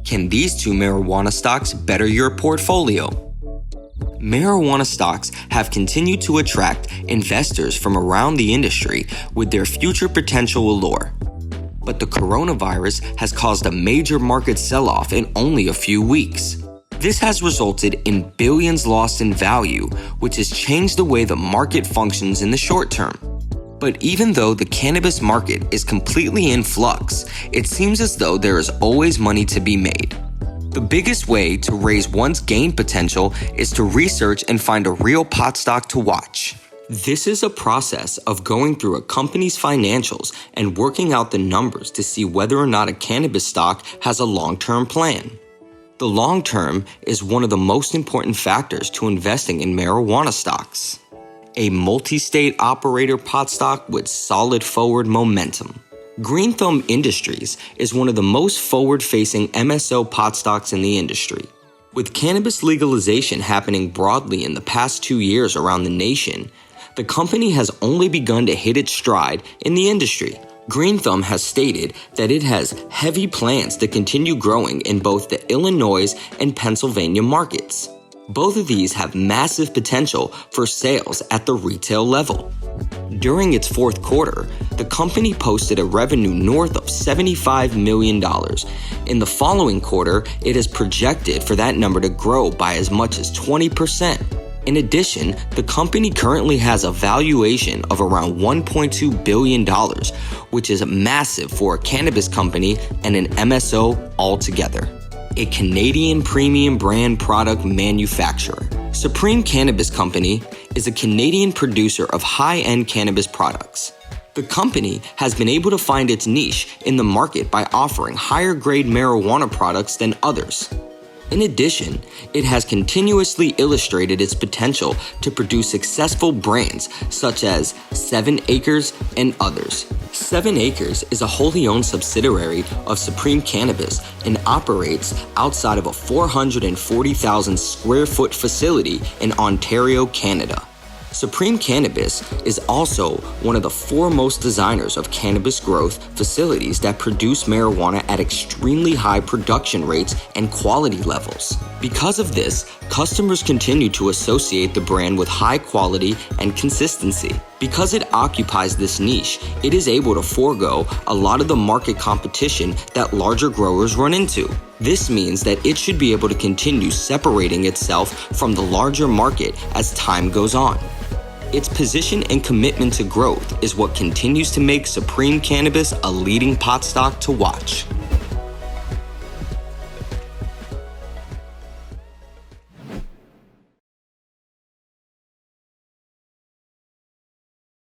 Can these two marijuana stocks better your portfolio? Marijuana stocks have continued to attract investors from around the industry with their future potential allure. But the coronavirus has caused a major market sell-off in only a few weeks. This has resulted in billions lost in value, which has changed the way the market functions in the short term. But even though the cannabis market is completely in flux, it seems as though there is always money to be made. The biggest way to raise one's gain potential is to research and find a real pot stock to watch. This is a process of going through a company's financials and working out the numbers to see whether or not a cannabis stock has a long-term plan. The long term is one of the most important factors to investing in marijuana stocks. A multi-state operator pot stock with solid forward momentum. Green Thumb Industries is one of the most forward-facing MSO pot stocks in the industry. With cannabis legalization happening broadly in the past 2 years around the nation, the company has only begun to hit its stride in the industry. Green Thumb has stated that it has heavy plans to continue growing in both the Illinois and Pennsylvania markets. Both of these have massive potential for sales at the retail level. During its fourth quarter, the company posted a revenue north of $75 million. In the following quarter, it is projected for that number to grow by as much as 20%. In addition, the company currently has a valuation of around $1.2 billion, which is massive for a cannabis company and an MSO altogether. A Canadian premium brand product manufacturer. Supreme Cannabis Company is a Canadian producer of high-end cannabis products. The company has been able to find its niche in the market by offering higher-grade marijuana products than others. In addition, it has continuously illustrated its potential to produce successful brands such as 7 Acres and others. 7 Acres is a wholly owned subsidiary of Supreme Cannabis and operates outside of a 440,000 square foot facility in Ontario, Canada. Supreme Cannabis is also one of the foremost designers of cannabis growth facilities that produce marijuana at extremely high production rates and quality levels. Because of this, customers continue to associate the brand with high quality and consistency. Because it occupies this niche, it is able to forego a lot of the market competition that larger growers run into. This means that it should be able to continue separating itself from the larger market as time goes on. Its position and commitment to growth is what continues to make Supreme Cannabis a leading pot stock to watch.